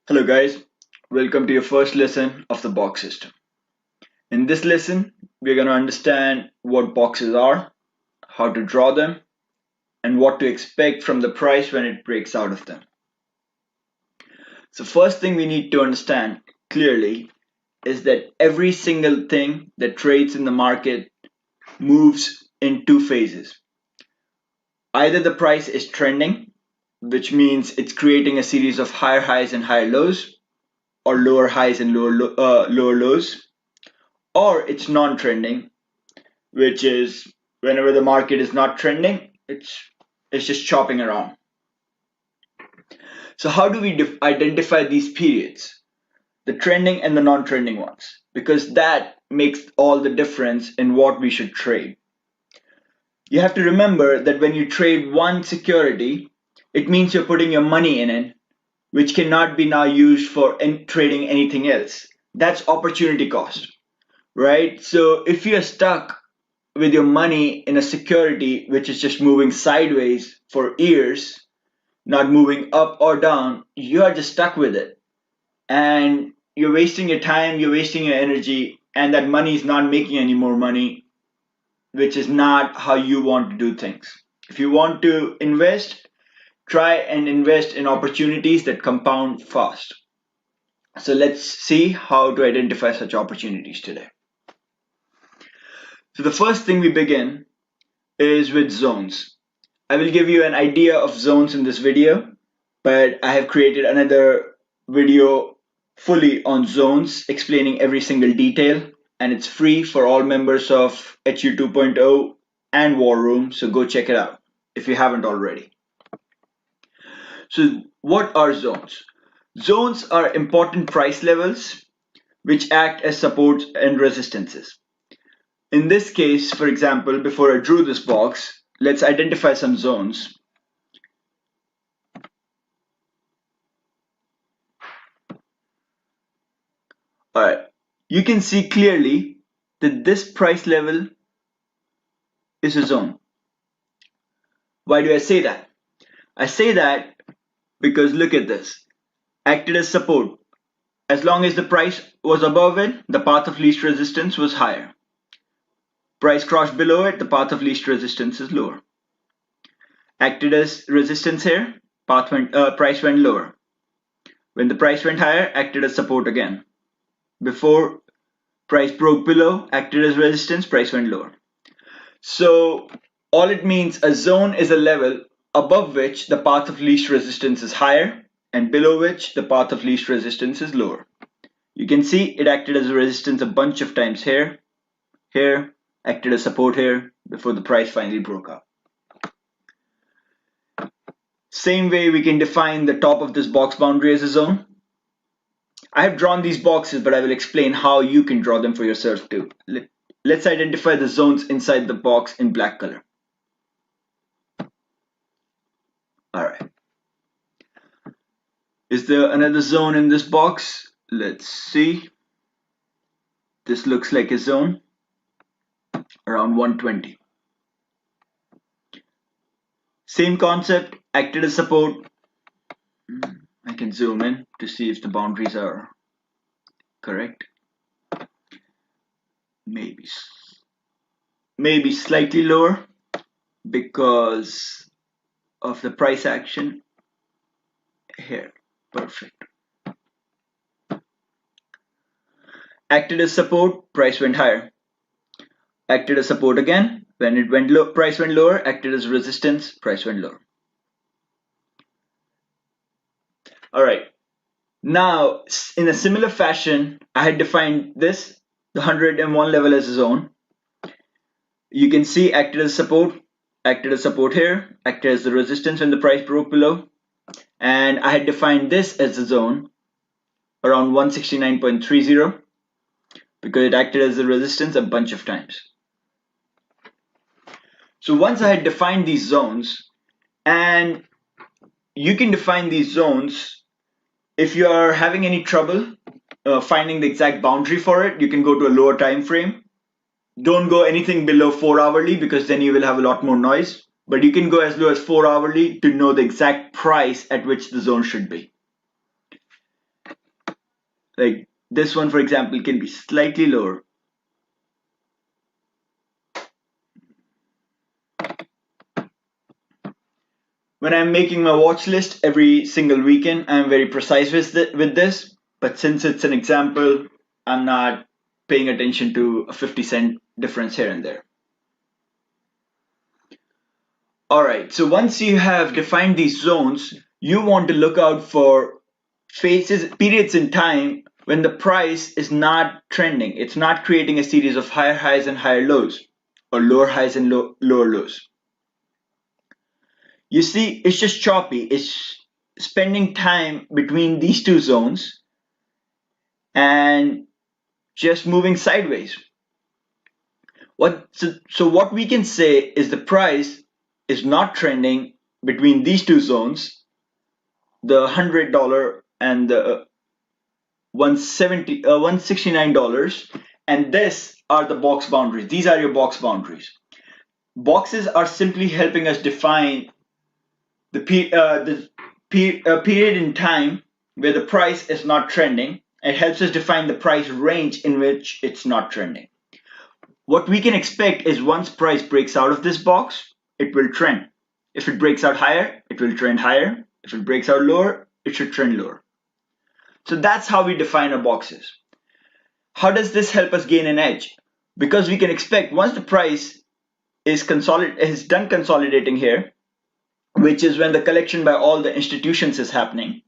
Hello guys, welcome to your first lesson of the box system. In this lesson, we're going to understand what boxes are, how to draw them, and what to expect from the price when it breaks out of them. So first thing we need to understand clearly is that every single thing that trades in the market moves in two phases. Either the price is trending, which means it's creating a series of higher highs and higher lows, or lower highs and lower lows, or it's non-trending, which is whenever the market is not trending, it's just chopping around. So how do we identify these periods, the trending and the non-trending ones? Because that makes all the difference in what we should trade. You have to remember that when you trade one security, it means you're putting your money in it, which cannot be now used for trading anything else. That's opportunity cost, right? So if you're stuck with your money in a security which is just moving sideways for years, not moving up or down, you are just stuck with it. And you're wasting your time, you're wasting your energy, and that money is not making any more money, which is not how you want to do things. If you want to invest, try and invest in opportunities that compound fast. So let's see how to identify such opportunities today. So the first thing we begin is with zones. I will give you an idea of zones in this video, but I have created another video fully on zones explaining every single detail, and it's free for all members of HU 2.0 and War Room, so go check it out if you haven't already. So what are zones? Zones are important price levels which act as supports and resistances. In this case, for example, before I drew this box, let's identify some zones. Alright, you can see clearly that this price level is a zone. Why do I say that? I say that because look at this. Acted as support. As long as the price was above it, the path of least resistance was higher. Price crossed below it, the path of least resistance is lower. Acted as resistance here, price went lower. When the price went higher, acted as support again. Before price broke below, acted as resistance, price went lower. So all it means, a zone is a level above which the path of least resistance is higher and below which the path of least resistance is lower. You can see it acted as a resistance a bunch of times here, acted as support here before the price finally broke up. Same way we can define the top of this box boundary as a zone. I have drawn these boxes, but I will explain how you can draw them for yourself too. Let's identify the zones inside the box in black color. Alright. Is there another zone in this box? Let's see. This looks like a zone around 120. Same concept, acted as support. I can zoom in to see if the boundaries are correct. Maybe slightly lower because of the price action here. Perfect. Acted as support, price went higher. Acted as support again. When it went low, price went lower. Acted as resistance, price went lower. Alright. Now, in a similar fashion, I had defined this, the 101 level as a zone. You can see acted as support here, acted as the resistance when the price broke below. And I had defined this as a zone around 169.30 because it acted as a resistance a bunch of times. So once I had defined these zones, and you can define these zones if you are having any trouble finding the exact boundary for it, you can go to a lower time frame. Don't go anything below 4 hourly because then you will have a lot more noise. But you can go as low as 4 hourly to know the exact price at which the zone should be. Like this one, for example, can be slightly lower. When I'm making my watch list every single weekend, I'm very precise with this. But since it's an example, I'm not paying attention to a 50-cent difference here and there. Alright, so once you have defined these zones, you want to look out for periods in time when the price is not trending. It's not creating a series of higher highs and higher lows, or lower highs and lower lows. You see, it's just choppy. It's spending time between these two zones and just moving sideways. So what we can say is the price is not trending between these two zones, the $100 and the $169, and this are the box boundaries. These are your box boundaries. Boxes are simply helping us define the period in time where the price is not trending. It helps us define the price range in which it's not trending. What we can expect is once price breaks out of this box, it will trend. If it breaks out higher, it will trend higher. If it breaks out lower, it should trend lower. So that's how we define our boxes. How does this help us gain an edge? Because we can expect once the price is done consolidating here, which is when the collection by all the institutions is happening,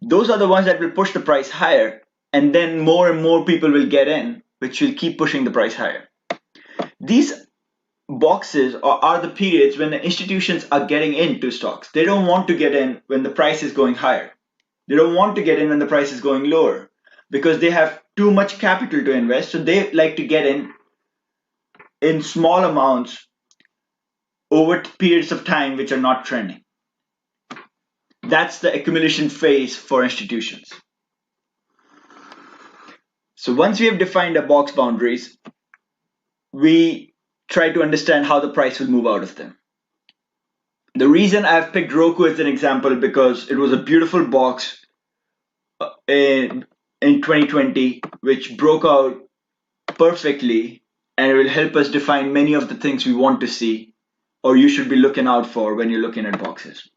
those are the ones that will push the price higher, and then more and more people will get in, which will keep pushing the price higher. These boxes are the periods when the institutions are getting into stocks. They don't want to get in when the price is going higher. They don't want to get in when the price is going lower because they have too much capital to invest. So they like to get in small amounts over periods of time which are not trending. That's the accumulation phase for institutions. So once we have defined our box boundaries, we try to understand how the price will move out of them. The reason I've picked Roku as an example because it was a beautiful box in 2020 which broke out perfectly, and it will help us define many of the things we want to see or you should be looking out for when you're looking at boxes.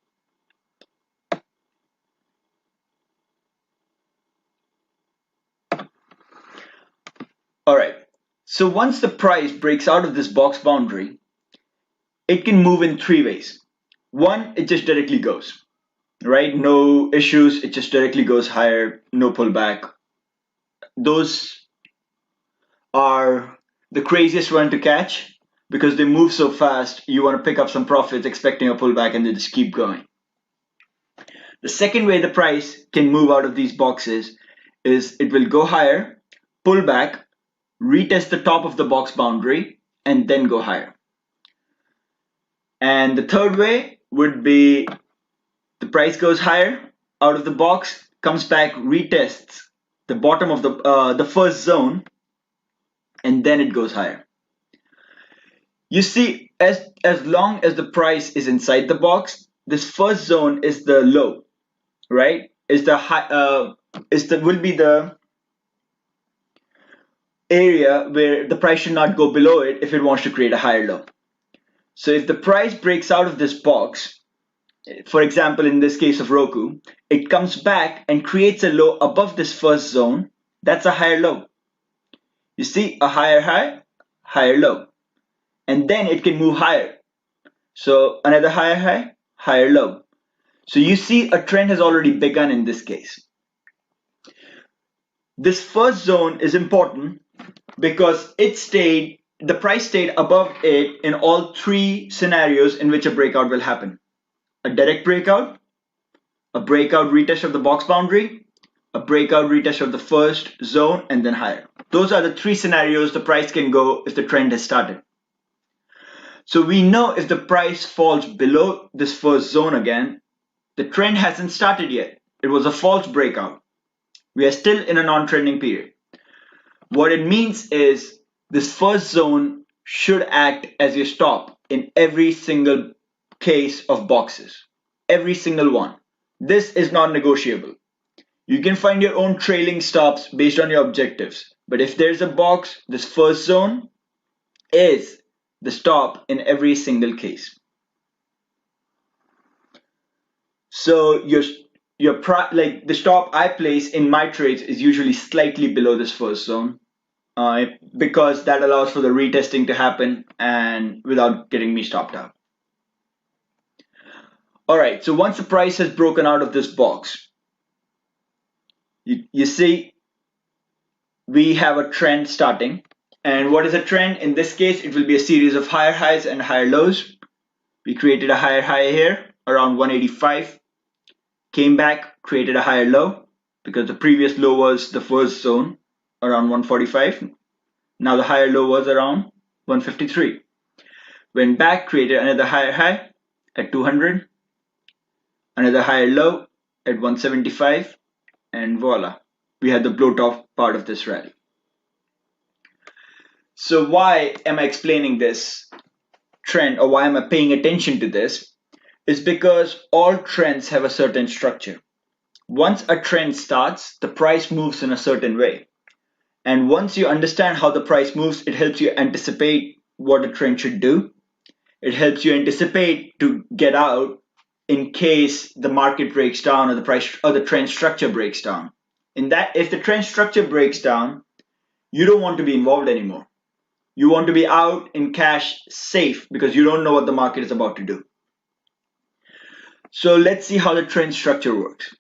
Alright, so once the price breaks out of this box boundary, it can move in three ways. One, it just directly goes, right? No issues, it just directly goes higher, no pullback. Those are the craziest one to catch because they move so fast, you want to pick up some profits expecting a pullback and they just keep going. The second way the price can move out of these boxes is it will go higher, pull back, retest the top of the box boundary, and then go higher. And the third way would be the price goes higher out of the box, comes back, retests the bottom of the first zone, and then it goes higher. You see, as long as the price is inside the box, this first zone is the low, right? Will be the area where the price should not go below it if it wants to create a higher low. So if the price breaks out of this box, for example, in this case of Roku, it comes back and creates a low above this first zone. That's a higher low. You see, a higher high, higher low. And then it can move higher. So another higher high, higher low. So you see a trend has already begun in this case. This first zone is important because the price stayed above it in all three scenarios in which a breakout will happen. A direct breakout, a breakout retest of the box boundary, a breakout retest of the first zone, and then higher. Those are the three scenarios the price can go if the trend has started. So we know if the price falls below this first zone again, the trend hasn't started yet. It was a false breakout. We are still in a non-trending period. What it means is this first zone should act as your stop in every single case of boxes. Every single one. This is non-negotiable. You can find your own trailing stops based on your objectives. But if there's a box, this first zone is the stop in every single case. So like the stop I place in my trades is usually slightly below this first zone, because that allows for the retesting to happen and without getting me stopped out. All right, so once the price has broken out of this box, you see we have a trend starting. And what is a trend? In this case, it will be a series of higher highs and higher lows. We created a higher high here around 185, came back, created a higher low because the previous low was the first zone around 145. Now the higher low was around 153. Went back, created another higher high at 200, another higher low at 175, and voila, we had the blow top part of this rally. So why am I explaining this trend, or why am I paying attention to this? Is because all trends have a certain structure. Once a trend starts, the price moves in a certain way. And once you understand how the price moves, it helps you anticipate what a trend should do. It helps you anticipate to get out in case the market breaks down or the price or the trend structure breaks down. If the trend structure breaks down, you don't want to be involved anymore. You want to be out in cash safe because you don't know what the market is about to do. So let's see how the trend structure works.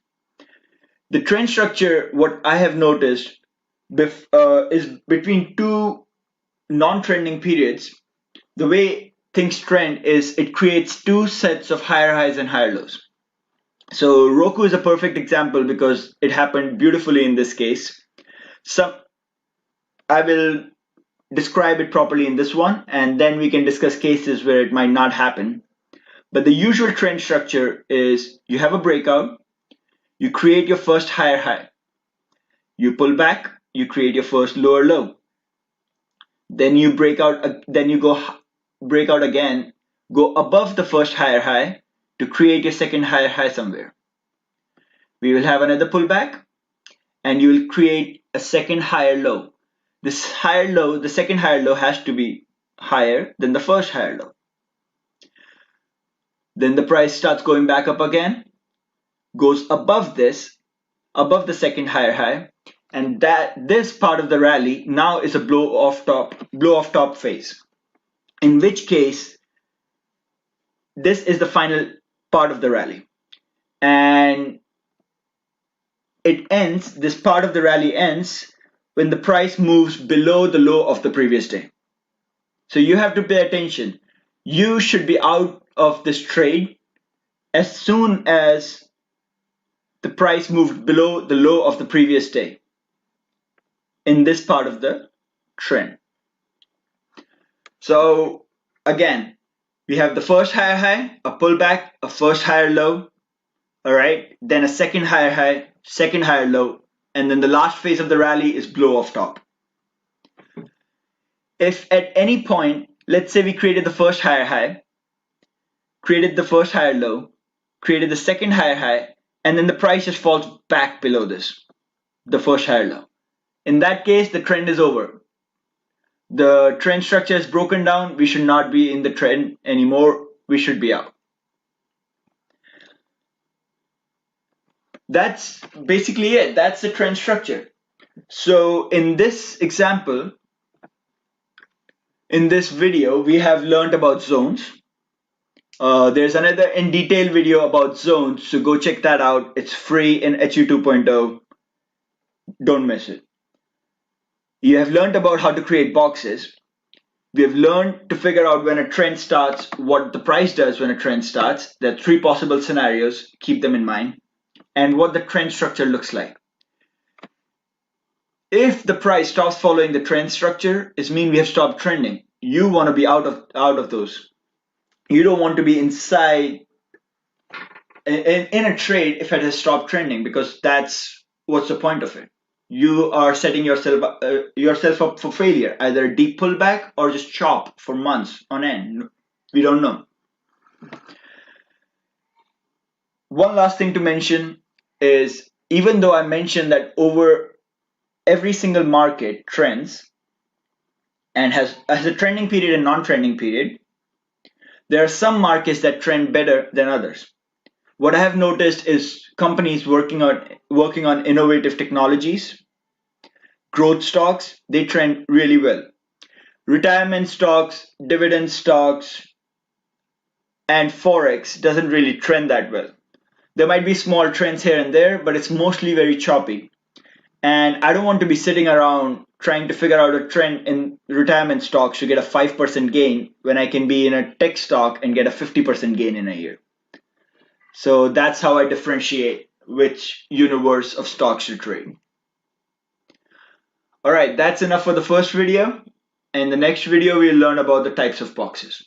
The trend structure, what I have noticed, is between two non-trending periods. The way things trend is it creates two sets of higher highs and higher lows. So Roku is a perfect example because it happened beautifully in this case. I will describe it properly in this one, and then we can discuss cases where it might not happen. But the usual trend structure is you have a breakout, you create your first higher high, you pull back, you create your first lower low, then you break out, break out again, go above the first higher high to create your second higher high somewhere. We will have another pullback, and you will create a second higher low. This higher low, the second higher low, has to be higher than the first higher low. Then the price starts going back up again, goes above this, above the second higher high, and this part of the rally now is a blow off top phase. In which case, this is the final part of the rally, and this part of the rally ends when the price moves below the low of the previous day. So you have to pay attention. You should be out of this trade as soon as the price moved below the low of the previous day in this part of the trend. So again, we have the first higher high, a pullback, a first higher low, all right, then a second higher high, second higher low, and then the last phase of the rally is blow off top. If at any point, let's say we created the first higher high, created the first higher low, created the second higher high, and then the price just falls back below this, the first higher low. In that case, the trend is over. The trend structure is broken down. We should not be in the trend anymore. We should be out. That's basically it. That's the trend structure. So in this example, in this video, we have learned about zones. There's another in detail video about zones, so go check that out. It's free in HU 2.0. Don't miss it. You have learned about how to create boxes. We have learned to figure out when a trend starts, what the price does when a trend starts. There are three possible scenarios. Keep them in mind. And what the trend structure looks like. If the price stops following the trend structure, it means we have stopped trending. You want to be out of those. You don't want to be inside in a trade if it has stopped trending, because that's what's the point of it. You are setting yourself up for failure, either a deep pullback or just chop for months on end. We don't know. One last thing to mention is even though I mentioned that over every single market trends and has a trending period and non-trending period, there are some markets that trend better than others. What I have noticed is companies working on innovative technologies, growth stocks, they trend really well. Retirement stocks, dividend stocks, and forex doesn't really trend that well. There might be small trends here and there, but it's mostly very choppy. And I don't want to be sitting around trying to figure out a trend in retirement stocks to get a 5% gain when I can be in a tech stock and get a 50% gain in a year. So that's how I differentiate which universe of stocks to trade. All right, that's enough for the first video. In the next video, we'll learn about the types of boxes.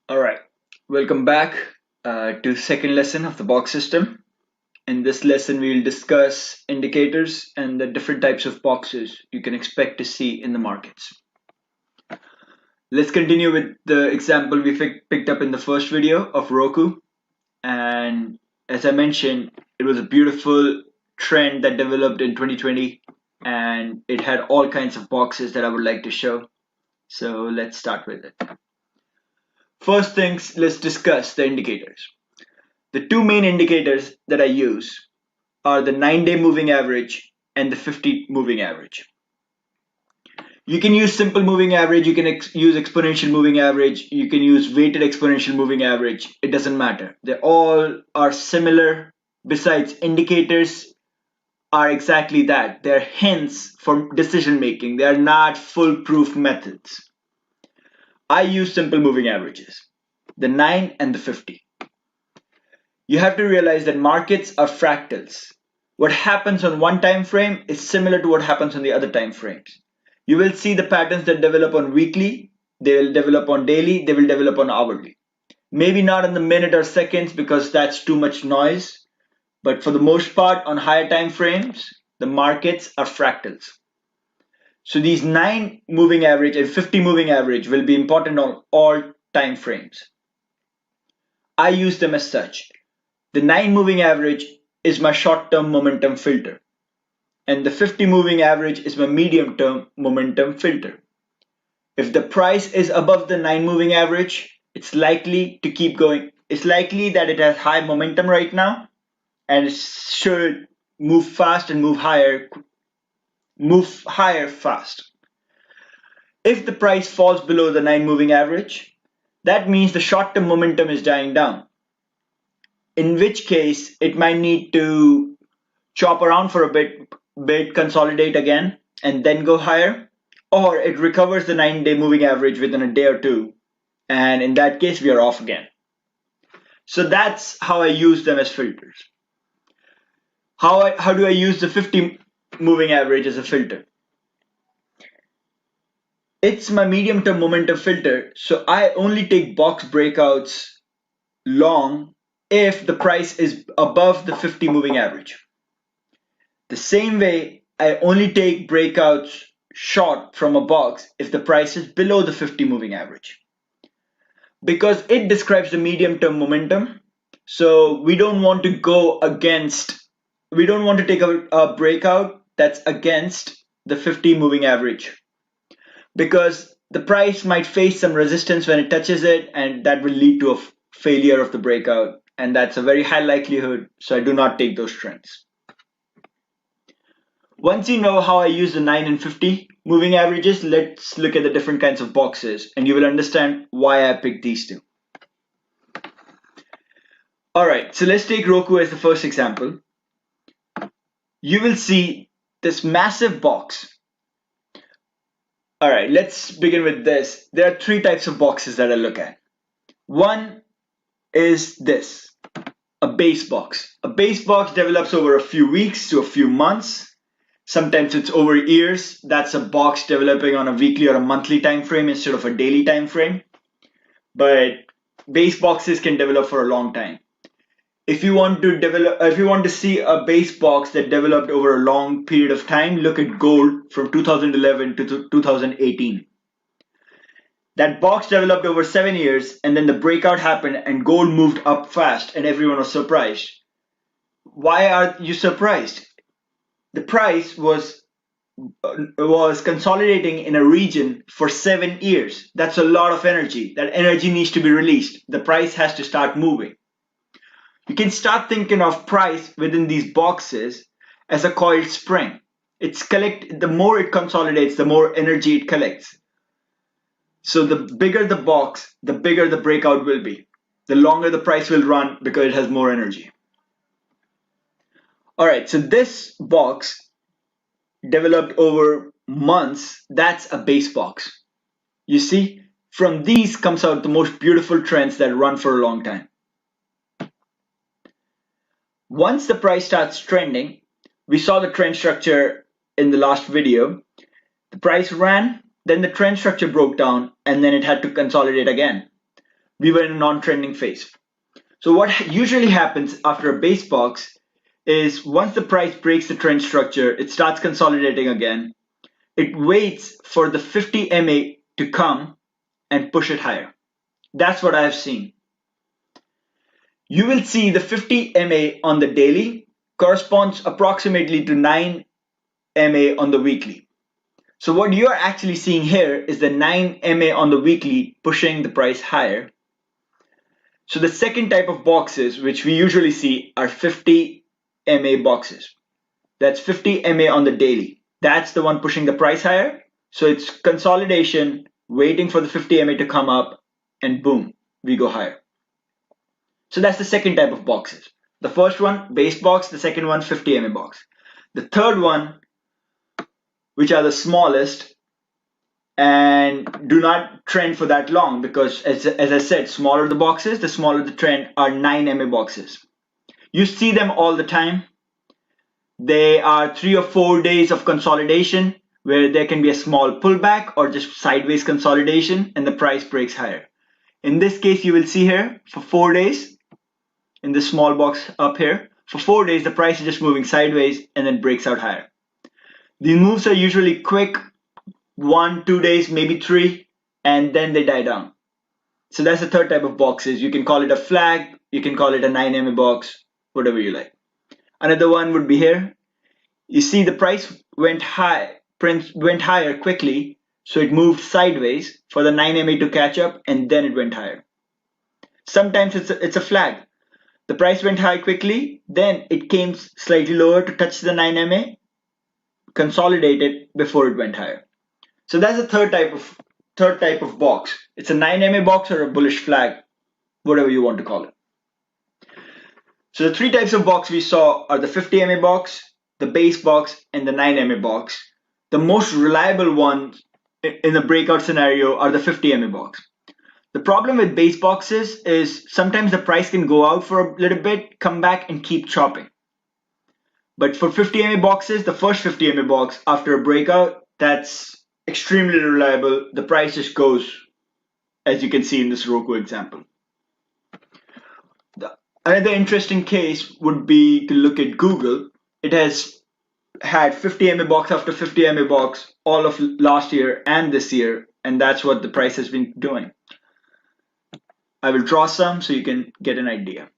All right, welcome back to second lesson of the box system. In this lesson, we will discuss indicators and the different types of boxes you can expect to see in the markets. Let's continue with the example we picked up in the first video of Roku. And as I mentioned, it was a beautiful trend that developed in 2020, and it had all kinds of boxes that I would like to show. So let's start with it. First things, let's discuss the indicators. The two main indicators that I use are the 9-day moving average and the 50 moving average. You can use simple moving average, you can use exponential moving average, you can use weighted exponential moving average. It doesn't matter. They all are similar. Besides, indicators are exactly that. They're hints for decision making. They are not foolproof methods. I use simple moving averages, the 9 and the 50. You have to realize that markets are fractals. What happens on one time frame is similar to what happens on the other time frames. You will see the patterns that develop on weekly, they will develop on daily, they will develop on hourly. Maybe not in the minute or seconds because that's too much noise, but for the most part on higher time frames, the markets are fractals. So these 9 moving average and 50 moving average will be important on all time frames. I use them as such. The 9 moving average is my short-term momentum filter, and the 50 moving average is my medium-term momentum filter. If the price is above the 9 moving average, it's likely to keep going. It's likely that it has high momentum right now, and it should move fast and move higher fast. If the price falls below the 9 moving average, that means the short-term momentum is dying down, in which case it might need to chop around for a bit, consolidate again, and then go higher, or it recovers the 9-day moving average within a day or two, and in that case we are off again. So that's how I use them as filters. How do I use the 50 moving average as a filter? It's my medium-term momentum filter, so I only take box breakouts long if the price is above the 50 moving average. The same way, I only take breakouts short from a box if the price is below the 50 moving average. Because it describes the medium-term momentum, so we don't want to take a breakout that's against the 50 moving average, because the price might face some resistance when it touches it, and that will lead to a failure of the breakout, and that's a very high likelihood, so I do not take those trends. Once you know how I use the 9 and 50 moving averages, let's look at the different kinds of boxes, and you will understand why I picked these two. Alright, so let's take Roku as the first example. You will see this massive box. Alright, let's begin with this. There are 3 types of boxes that I look at. One is this, a base box. A base box develops over a few weeks to a few months. Sometimes it's over years. That's a box developing on a weekly or a monthly time frame instead of a daily time frame. But base boxes can develop for a long time. If you want to see a base box that developed over a long period of time, look at gold from 2011 to 2018. That box developed over 7 years, and then the breakout happened and gold moved up fast and everyone was surprised. Why are you surprised? The price was consolidating in a region for 7 years. That's a lot of energy. That energy needs to be released. The price has to start moving. You can start thinking of price within these boxes as a coiled spring. The more it consolidates, the more energy it collects. So the bigger the box, the bigger the breakout will be. The longer the price will run because it has more energy. All right, so this box developed over months, that's a base box. You see, from these comes out the most beautiful trends that run for a long time. Once the price starts trending, we saw the trend structure in the last video. The price ran, then the trend structure broke down, and then it had to consolidate again. We were in a non-trending phase. So what usually happens after a base box is once the price breaks the trend structure, it starts consolidating again. It waits for the 50 MA to come and push it higher. That's what I have seen. You will see the 50 MA on the daily corresponds approximately to 9 MA on the weekly. So what you are actually seeing here is the 9 MA on the weekly pushing the price higher. So the second type of boxes which we usually see are 50 MA boxes. That's 50 MA on the daily. That's the one pushing the price higher. So it's consolidation, waiting for the 50 MA to come up, and boom, we go higher. So that's the second type of boxes. The first one, base box. The second one, 50 MA box. The third one, which are the smallest and do not trend for that long because as I said, smaller the boxes, the smaller the trend, are 9 MA boxes. You see them all the time. They are 3 or 4 days of consolidation where there can be a small pullback or just sideways consolidation and the price breaks higher. In this case, you will see here for 4 days in this small box up here, for 4 days the price is just moving sideways and then breaks out higher. These moves are usually quick, 1, 2 days, maybe 3, and then they die down. So that's the third type of boxes. You can call it a flag, you can call it a 9 MA box, whatever you like. Another one would be here. You see the price went higher quickly, so it moved sideways for the 9 MA to catch up, and then it went higher. Sometimes it's a flag. The price went high quickly, then it came slightly lower to touch the 9 MA, consolidated before it went higher. So that's the third type of box. It's a 9 MA box or a bullish flag, whatever you want to call it. So the three types of box we saw are the 50 MA box, the base box, and the 9 MA box. The most reliable ones in a breakout scenario are the 50 MA box. The problem with base boxes is sometimes the price can go out for a little bit, come back and keep chopping. But for 50 MA boxes, the first 50 MA box after a breakout, that's extremely reliable. The price just goes, as you can see in this Roku example. Another interesting case would be to look at Google. It has had 50 MA box after 50 MA box all of last year and this year, and that's what the price has been doing. I will draw some so you can get an idea.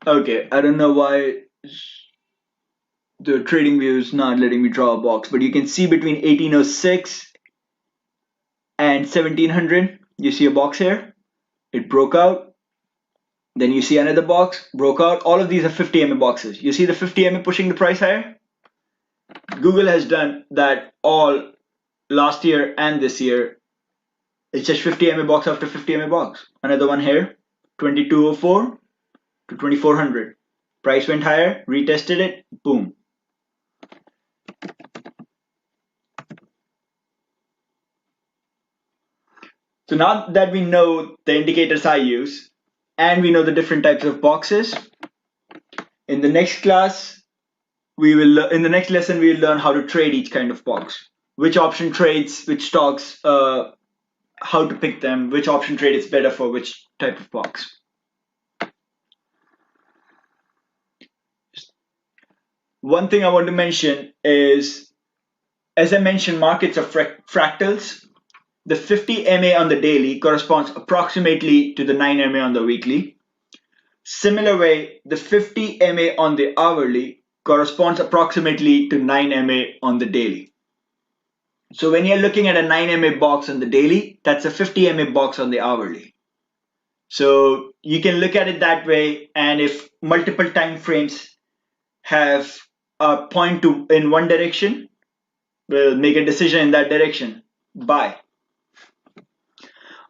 Okay, I don't know why the trading view is not letting me draw a box, but you can see between 1806 and 1700, you see a box here. It broke out. Then you see another box, broke out. All of these are 50 MA boxes. You see the 50 MA pushing the price higher? Google has done that all last year and this year. It's just 50 MA box after 50 MA box. Another one here, 2204 to 2400. Price went higher, retested it, boom. So now that we know the indicators I use and we know the different types of boxes, in the next class in the next lesson we will learn how to trade each kind of box, which option trades, which stocks, how to pick them, which option trade is better for which type of box. One thing I want to mention is, as I mentioned, markets are fractals. The 50 MA on the daily corresponds approximately to the 9 MA on the weekly. Similar way, the 50 MA on the hourly corresponds approximately to 9 MA on the daily. So when you're looking at a 9 MA box on the daily, that's a 50 MA box on the hourly. So you can look at it that way, and if multiple time frames have a point to in one direction, we'll make a decision in that direction. Buy.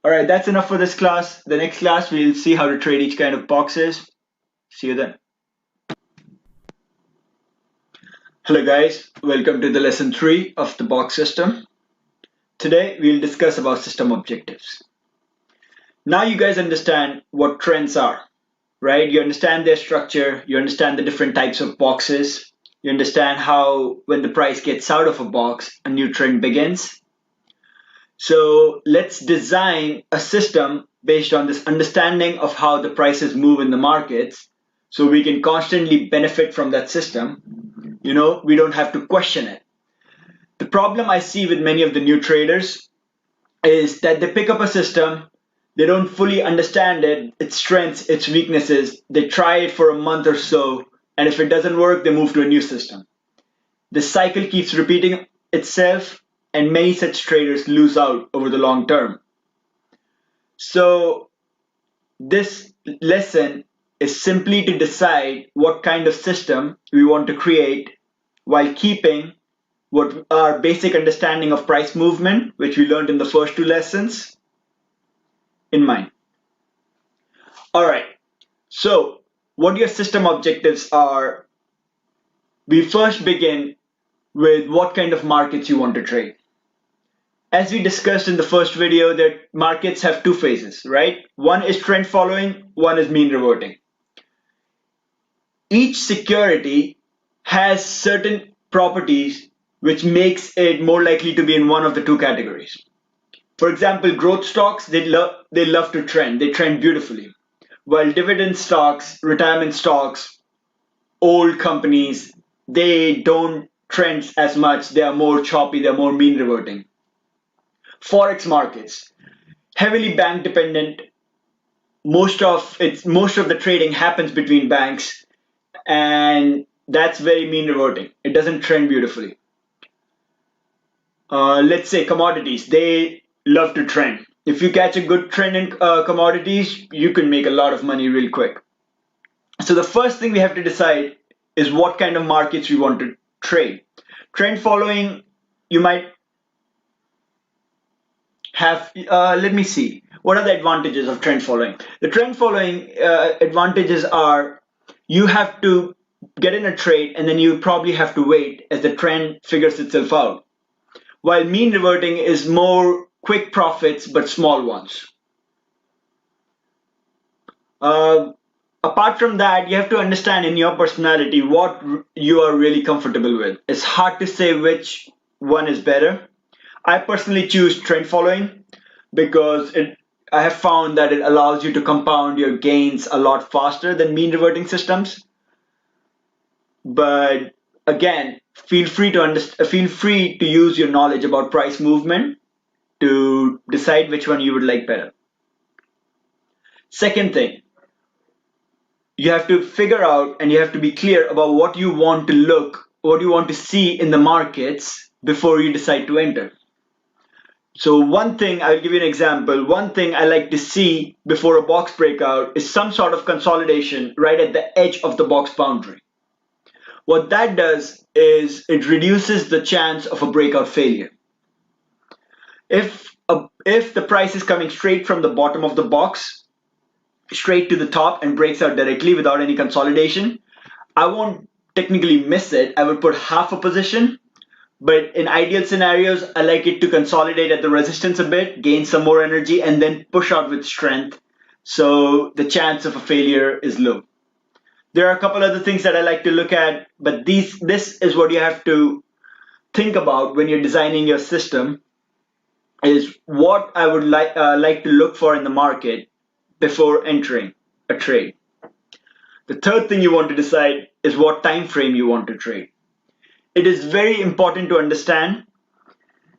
All right, that's enough for this class. The next class, we'll see how to trade each kind of boxes. See you then. Hello guys, welcome to the lesson 3 of the box system. Today, we'll discuss about system objectives. Now you guys understand what trends are, right? You understand their structure, you understand the different types of boxes, you understand how when the price gets out of a box, a new trend begins. So let's design a system based on this understanding of how the prices move in the markets so we can constantly benefit from that system. You know, we don't have to question it. The problem I see with many of the new traders is that they pick up a system, they don't fully understand it, its strengths, its weaknesses. They try it for a month or so, and if it doesn't work, they move to a new system. The cycle keeps repeating itself, and many such traders lose out over the long term. So this lesson is simply to decide what kind of system we want to create while keeping what our basic understanding of price movement, which we learned in the first 2 lessons, in mind. All right, so what your system objectives are, we first begin with what kind of markets you want to trade. As we discussed in the first video, that markets have 2 phases, right? One is trend following, one is mean reverting. Each security has certain properties which makes it more likely to be in one of the 2 categories. For example, growth stocks, they love to trend. They trend beautifully. While dividend stocks, retirement stocks, old companies, they don't trend as much. They are more choppy. They're more mean reverting. Forex markets, heavily bank dependent. Most of the trading happens between banks, and that's very mean reverting. It doesn't trend beautifully. Let's say commodities, they love to trend. If you catch a good trend in commodities, you can make a lot of money real quick. So the first thing we have to decide is what kind of markets we want to trade. Trend following, you might have, let me see, what are the advantages of trend following? The trend following advantages are, you have to get in a trade and then you probably have to wait as the trend figures itself out. While mean reverting is more quick profits but small ones. Apart from that, you have to understand in your personality what you are really comfortable with. It's hard to say which one is better. I personally choose trend following because I have found that it allows you to compound your gains a lot faster than mean reverting systems. But again, feel free to use your knowledge about price movement to decide which one you would like better. Second thing, you have to figure out and you have to be clear about what you want to see in the markets before you decide to enter. So one thing, I'll give you an example. One thing I like to see before a box breakout is some sort of consolidation right at the edge of the box boundary. What that does is it reduces the chance of a breakout failure. If the price is coming straight from the bottom of the box, straight to the top and breaks out directly without any consolidation, I won't technically miss it. I would put half a position, but in ideal scenarios, I like it to consolidate at the resistance a bit, gain some more energy, and then push out with strength. So the chance of a failure is low. There are a couple other things that I like to look at, but this is what you have to think about when you're designing your system, is what I would like to look for in the market before entering a trade. The third thing you want to decide is what time frame you want to trade. It is very important to understand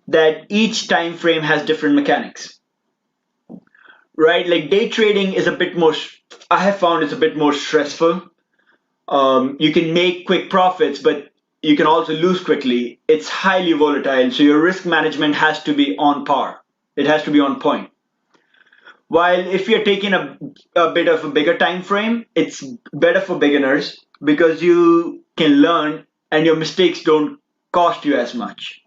that each time frame has different mechanics, right? Like day trading is a bit more, I have found it's a bit more stressful. You can make quick profits, but you can also lose quickly. It's highly volatile, so your risk management has to be on par. It has to be on point. While if you're taking a bit of a bigger time frame, it's better for beginners because you can learn and your mistakes don't cost you as much.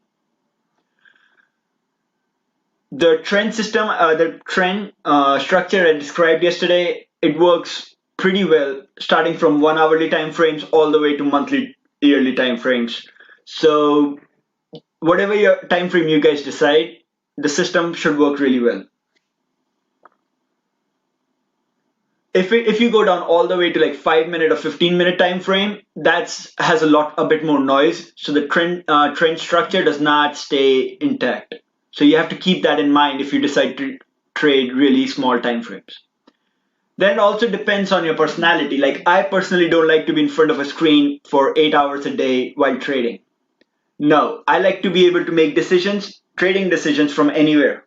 The trend system, the trend structure I described yesterday, it works pretty well, starting from 1 hourly time frames all the way to monthly, yearly time frames. So whatever your time frame you guys decide, the system should work really well. If you go down all the way to like 5 minute or 15 minute time frame, that's has a bit more noise. So the trend structure does not stay intact. So you have to keep that in mind if you decide to trade really small time frames. Then it also depends on your personality. Like I personally don't like to be in front of a screen for 8 hours a day while trading. No, I like to be able to make decisions, trading decisions from anywhere.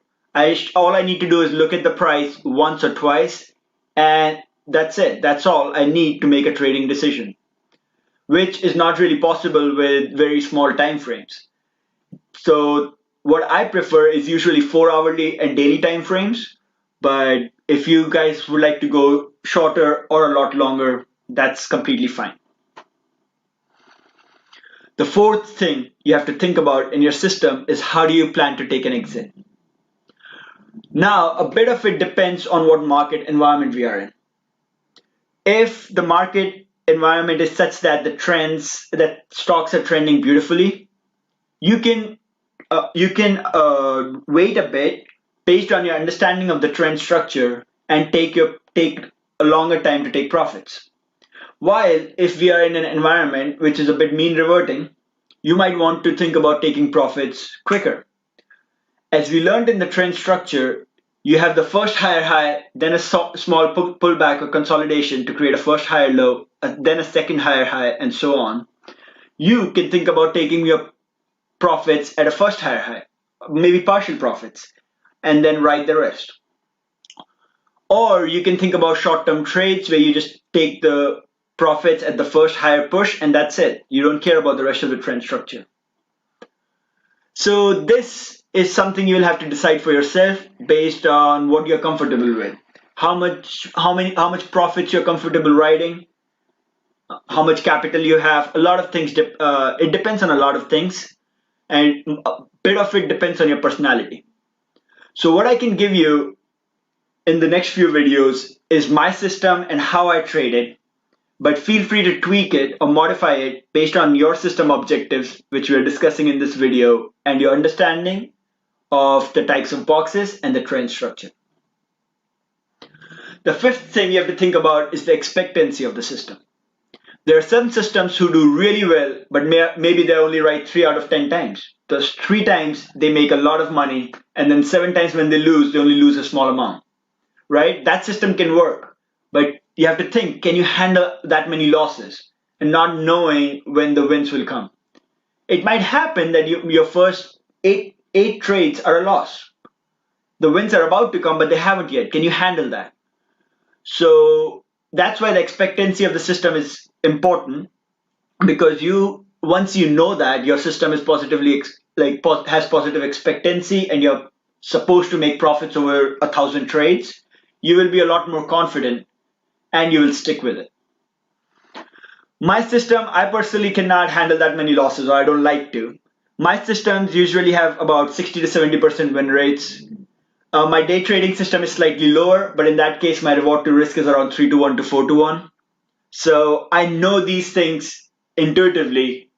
All I need to do is look at the price once or twice, and that's it. That's all I need to make a trading decision, which is not really possible with very small time frames. So what I prefer is usually 4 hourly and daily time frames. But if you guys would like to go shorter or a lot longer, that's completely fine. The fourth thing you have to think about in your system is how do you plan to take an exit? Now, a bit of it depends on what market environment we are in. If the market environment is such that that stocks are trending beautifully, you can wait a bit based on your understanding of the trend structure and take a longer time to take profits. While if we are in an environment which is a bit mean reverting, you might want to think about taking profits quicker. As we learned in the trend structure, you have the first higher high, then a small pullback or consolidation to create a first higher low, then a second higher high, and so on. You can think about taking your profits at a first higher high, maybe partial profits, and then ride the rest. Or you can think about short-term trades where you just take the profits at the first higher push and that's it. You don't care about the rest of the trend structure. So this is something you'll have to decide for yourself based on what you're comfortable with. How much profits you're comfortable riding, how much capital you have. A lot of things, it depends on a lot of things, and a bit of it depends on your personality. So what I can give you in the next few videos is my system and how I trade it, but feel free to tweak it or modify it based on your system objectives, which we're discussing in this video, and your understanding of the types of boxes and the trend structure. The fifth thing you have to think about is the expectancy of the system. There are some systems who do really well, but maybe they only right 3 out of 10 times. Those 3 times they make a lot of money, and then 7 times when they only lose a small amount. Right? That system can work, but you have to think, can you handle that many losses and not knowing when the wins will come? It might happen that your first eight trades are a loss. The wins are about to come, but they haven't yet. Can you handle that? So that's why the expectancy of the system is important, because once you know that your system is has positive expectancy and you're supposed to make profits over 1,000 trades, you will be a lot more confident and you will stick with it. My system, I personally cannot handle that many losses, or I don't like to. My systems usually have about 60 to 70% win rates. My day trading system is slightly lower, but in that case, my reward to risk is around 3-to-1 to 4-to-1. So I know these things intuitively,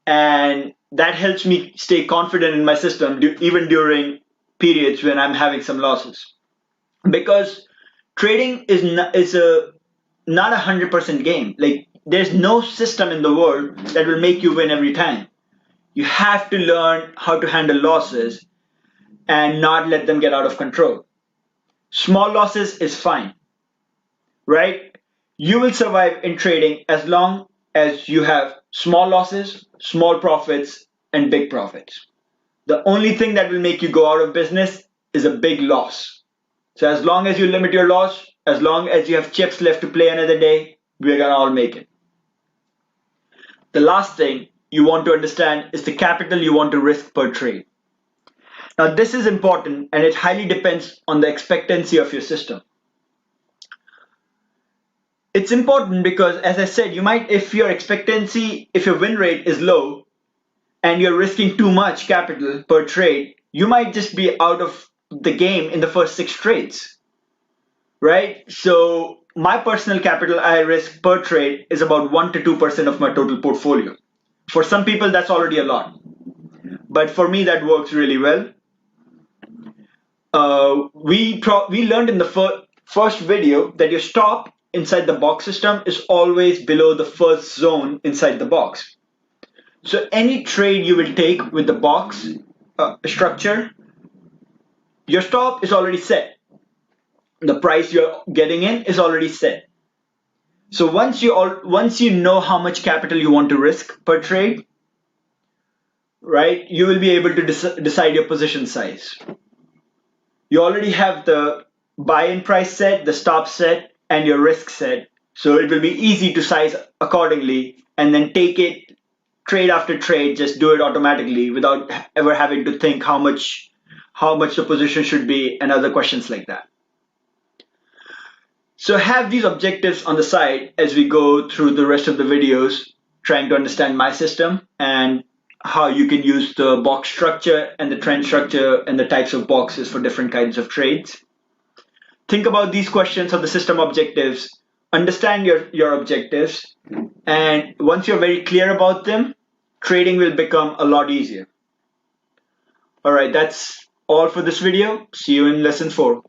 and that helps me stay confident in my system even during periods when I'm having some losses. Because trading is not 100% game. Like, there's no system in the world that will make you win every time. You have to learn how to handle losses and not let them get out of control. Small losses is fine, right? You will survive in trading as long as you have small losses, small profits, and big profits. The only thing that will make you go out of business is a big loss. So as long as you limit your loss, as long as you have chips left to play another day, we're gonna all make it. The last thing you want to understand is the capital you want to risk per trade. Now this is important and it highly depends on the expectancy of your system. It's important because, as I said, you might, if your expectancy, if your win rate is low and you're risking too much capital per trade, you might just be out of the game in the first 6 trades, right? So my personal capital I risk per trade is about 1 to 2% of my total portfolio. For some people, that's already a lot, but for me, that works really well. We learned in the first video that your stop inside the box system is always below the first zone inside the box. So any trade you will take with the box structure, your stop is already set. The price you're getting in is already set. So once you know how much capital you want to risk per trade, right, you will be able to decide your position size. You already have the buy-in price set, the stop set, and your risk set. So it will be easy to size accordingly and then take it trade after trade, just do it automatically without ever having to think how much the position should be and other questions like that. So have these objectives on the side as we go through the rest of the videos, trying to understand my system and how you can use the box structure and the trend structure and the types of boxes for different kinds of trades. Think about these questions of the system objectives, understand your objectives, and once you're very clear about them, trading will become a lot easier. All right, that's all for this video. See you in lesson 4.